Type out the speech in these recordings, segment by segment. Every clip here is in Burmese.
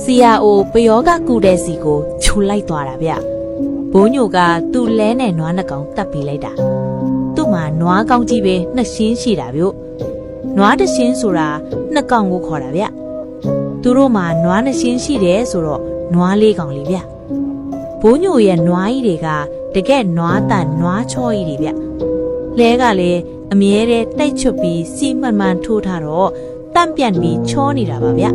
စီယာအိုပယောကကူတဲ့စီကိုခြူလိုက်သွားတာဗျဘိုးညိုကသူ့လဲနဲ့နွားနှကောင်တက်ပေးလိုက်တာသူ့မှာနွားကောင်းကြီးပဲနှစ်ရှင်းရှိတာဗျနွားတစ်ရှင်းဆိုတာနှစ်ကောင်ကိုခေါ်တာဗျသူတို့မှာနွားနှစ်ရှင်းရှိတယ်ဆိုတော့နွားလေးကောင်လေးဗျဘိုးညိုရဲ့နွားကြီးတွေကတကယ်နွားတန်နွားချောကြီးတွေဗျလဲကလည်းအမြဲတည်းတိတ်ချွတ်ပြီးစီမှန်မှန်ထိုးထားတော့တန့်ပြန့်ပြီးချောနေတာပါဗျ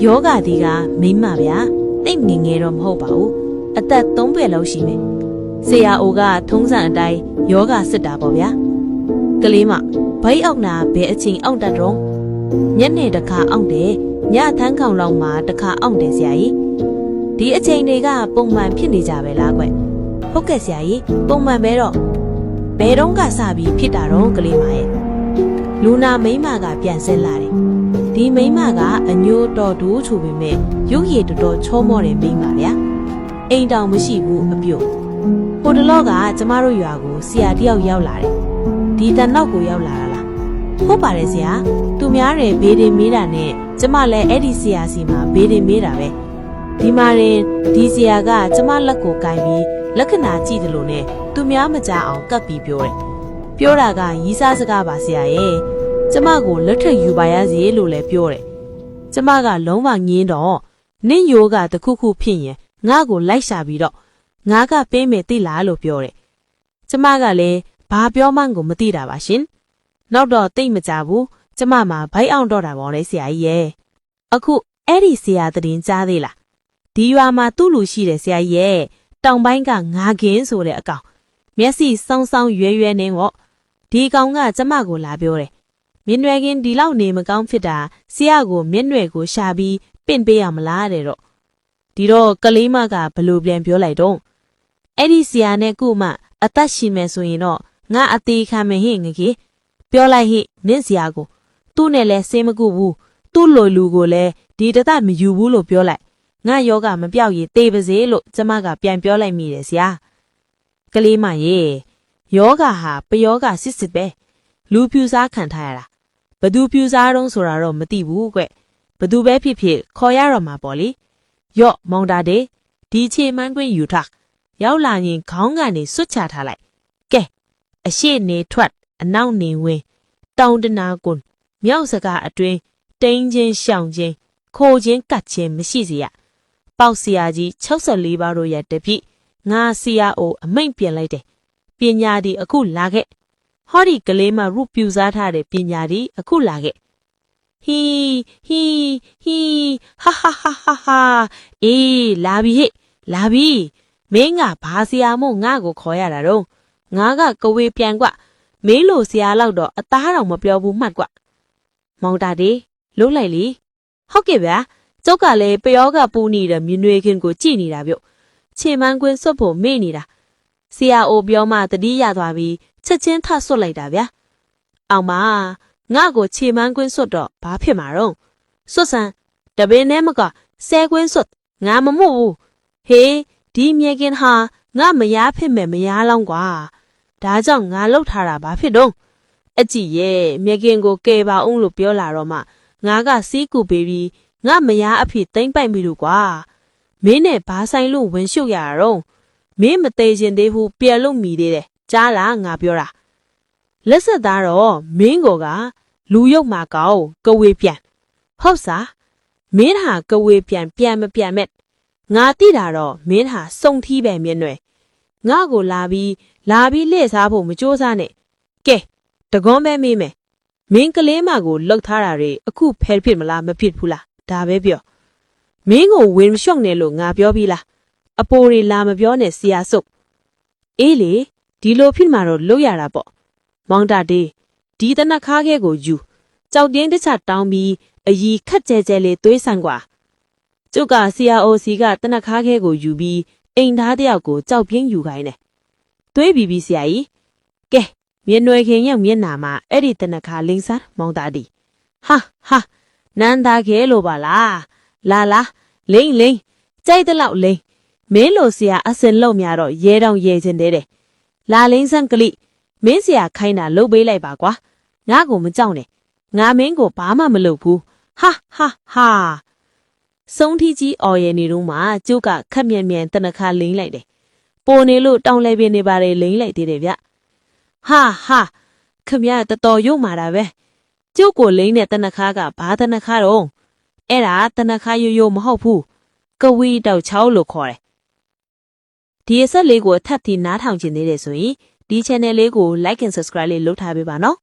ယောဂဒီကမိမဗျာတိတ်ငငယ်တော့မဟုတ်ပါဘူးအသက်3ပဲလောက်ရှိမယ်ဆရာအိုကထုံးစံအတိုင်းယောဂစစ်တာပေါ့ဗျာကလေးမဘိုက်အောက်နာဘယ်အချိန်အောက်တတ်တော့ညနေတစ်ခါအောက်တယ်ညထန်းခေါင်လောက်မှာတစ်ခါအောက်တယ်ဆရာကြီးဒီအချိန်တွေကပုံမှန်ဖြစ်နေကြပဲလားကွဟုတ်ကဲ့ဆရာကြီးပုံမှန်ပဲတော့ဘယ်တော့ကစပြီးဖြစ်တာတော့ကလေးမရဲ့လူနာမိမကပြန်ဆင်းလာတယ်ဒီမိမကအညိုတော်တူချူပေမဲ့ရုပ်ရည်တော်တော်ချောမော့တဲ့မိမဗျာအိမ်တောင်မရှိဘူးအပြုတ်ဟိုတလောကကျမတို့ရွာကိုဆရာတယောက်ရောက်လာတယ်ဒီတနောက်ကိုရောက်လာတာလားဟုတ်ပါတယ်ဆရာသူများတယ်ဘေးတင်မေးတာနဲ့ကျမလည်းအဲ့ဒီဆရာစီမှာဘေးတင်မေးတာပဲဒီမှာရင်ဒီဆရာကကျမလက်ကိုကင်ပြီးလက္ခဏာကြည့်တယ်လို့နဲ့သူများမကြအောင်ကပ်ပြီးပြောတယ်ပြောတာကရီးစားစကားပါဆရာရဲ့ကျမကိုလက်ထက်ယူပါရစေလို့လည်းပြောတယ်ကျမကလုံးဝငင်းတော့နင့်ယောကတခုခုဖြစ်ရင်ငါ့ကိုလိုက်ရှာပြီးတော့ငါကပေးမယ်သိလားလို့ပြောတယ်ကျမကလည်းဘာပြောမှန်းကိုမသိတာပါရှင်နောက်တော့သိမကြဘူးကျမမှာဘိုက်အောင်တော့တာပေါ့လေဆရာကြီးရဲ့အခုအဲ့ဒီဆရာတည်င်းကြားသေးလားဒီရွာမှာသူ့လူရှိတယ်ဆရာကြီးရဲ့တောင်ပိုင်းကငါခင်းဆိုတဲ့အကောင်မျက်စိစောင်းစောင်းရွဲရွဲနေပေါ့ဒီကောင်ကကျမကိုလာပြောတယ်မြင်းရွယ်ကင်းဒီလောက်နေမကောင်းဖြစ်တာဆရာကိုမျက်နှဲကိုရှာပြီးပင့်ပေးရမလားတဲ့တော့ဒီတော့ကလေးမကဘလို့ပြန်ပြောလိုက်တော့အဲ့ဒီဆရာနဲ့ကုမအသက်ရှင်မယ်ဆိုရင်တော့ငါအသေးခံမယ်ဟိငကြီးပြောလိုက်ဟိနင့်ဆရာကိုသူ့နဲ့လဲစင်းမကုဘူးသူ့လိုလူကိုလဲဒီတသက်မယူဘူးလို့ပြောလိုက်ငါယောဂမပြောက်ရည်တေးပါစေလို့ကျမကပြန်ပြောလိုက်မိတယ်ဆရာကလေးမရေယောဂဟာပယောဂစစ်စစ်ပဲလူဖြူစားခံထားရတာဘသူဖြူစားတုံးဆိုတာတော့မသိဘူးကွဘသူပဲဖြစ်ဖြစ်ခေါ်ရတော့မှာပေါ့လေယော့မောင်တာတဲ့ဒီချေမန်းကွင်းယူထားရောက်လာရင်ခေါင်းကနေစွတ်ချထားလိုက်ကဲအရှိနေထွက်အနောက်နေဝင်တောင်တနာကွန်းမြောက်စကားအတွင်းတိန်ချင်းရှောင်ချင်းခိုချင်းကတ်ချင်းမရှိစေရပေါက်ဆရာကြီး64ပါးတို့ရဲ့တပိငါဆရာအိုအမိန့်ပြင်လိုက်တယ်ပညာဒီအခုလာခဲ့ဟောဒီကလေးမရုပ်ပြူစားထားတဲ့ပညာဒီအခုလာခဲ့ဟီဟီဟီဟာဟာဟာဟာဟာအေးလာပြီဟဲ့လာပြီမင်းကဘာဆရာမို့ငါ့ကိုခေါ်ရတာတော့ငါကကဝေပြန်ကွမင်းလိုဆရာလောက်တော့အသားတောင်မပြောဘူးမှတ်ကွမောင်တာဒီလှုပ်လိုက်လေဟုတ်ကဲ့ဗျာကျုပ်ကလည်းပယောကပူနေတဲ့မြင်းတွေခင်ကိုကြည့်နေတာပြုတ်ချေမန်းကွင်းစွတ်ဖို့မေ့နေတာဆရာအိုပြောမှတတိရသွားပြီးချက်ချင်းထဆွတ်လိုက်တာဗျာအောင်မငါ့ကိုချေမန်းကွင်းစွတ်တော့ဘာဖြစ်မှာတော့စွတ်ဆန်းတပင်းနဲ့မက10ကွင်းစွတ်ငါမမို့ဘူးဟေးဒီမြေကင်ဟာငါမရားဖြစ်မဲ့မရားလောင်းကွာဒါကြောင့်ငါလှုပ်ထားတာဘာဖြစ်တော့အကြည့်ရဲ့မြေကင်ကိုကယ်ပါအောင်လို့ပြောလာတော့မှငါကစီးကူပေးပြီးငါမရားအဖြစ်သိမ့်ပိုက်မိလို့ကွာမင်းနဲ့ဘာဆိုင်လို့ဝင်ရှုပ်ရတာတော့မင်းမသေးခြင်းသေးဘူးပြန်လို့မိသေးတယ်ကြားလားငါပြောတာလက်ဆက်သားတော့မင်းကိုကလူရုပ်မှာကောင်းကဝေပြန်ဟုတ်စားမင်းဟာကဝေပြန်မပြန်မဲ့ငါတိတာတော့မင်းဟာစုံထီးပဲမြင်ွယ်ငါကိုလာပြီးလှည့်စားဖို့မကြိုးစားနဲ့ကဲတကွန်းပဲမေးမယ်မင်းကလေးမကိုလှုပ်ထားတာတွေအခုဖယ်ဖြစ်မလားမဖြစ်ဘူးလားဒါပဲပြောမင်းကိုဝင်မလျှော့နဲ့လို့ငါပြောပြီးလားအပိုးတွေလာမပြောနဲ့ဆရာစုပ်အေးလေဒီလိုဖြစ်မှာတော့လှုပ်ရတာပေါ့မောင်တာတေးဒီတနခါခဲကိုယူကြောက်တင်းတစ်ချက်တောင်းပြီးအကြီးခက်ကြဲကြဲလေးသွေးဆန်กว่าကျုပ်ကဆရာအိုစီကတနခါခဲကိုယူပြီးအိမ်သားတယောက်ကိုကြောက်ပြင်းယူခိုင်းတယ်သွေးပြီးဆရာကြီးကဲမျက်နှွယ်ခင်ရောက်မျက်နာမှာအဲ့ဒီတနခါလိမ့်စားမောင်တာတီဟာနန်းသားခဲလို့ပါလားလာလိမ့်ကြိုက်တဲ့လောက်လိမ့်မင်းလိုဆရာအစင်လုံးများတော့ရဲတောင်ရဲခြင်းတဲ့လာလိမ့်စမ်းကလိမင်းဆရာခိုင်းတာလှုပ်ပေးလိုက်ပါကွာငါကိုမကြောက်နဲ့ငါမင်းကိုဘာမှမလုပ်ဘူးဟာ စုံထီကြီးအော်ရည်နေတော့မှကျုပ်ကခက်မြန်မြန်တနခါလိမ့်လိုက်တယ်ပေါ်နေလို့တောင်းလဲပြနေပါတယ်လိမ့်လိုက်သေးတယ်ဗျဟာခမရတော်တော်ရုပ်မာတာပဲကျုပ်ကိုလိမ့်တဲ့တနခါကဘာတနခါတော့အဲ့ဒါတနခါရိုးမဟုတ်ဘူးကဝီတောက်ချောင်းလို့ခေါ်တယ်ဒီအဆက်လေးကိုထပ်ပြီးနားထောင်ကျင်သေးတယ်ဆိုရင်ဒီ channel လေးကို like and subscribe လေးလုပ်ထားပေးပါနော်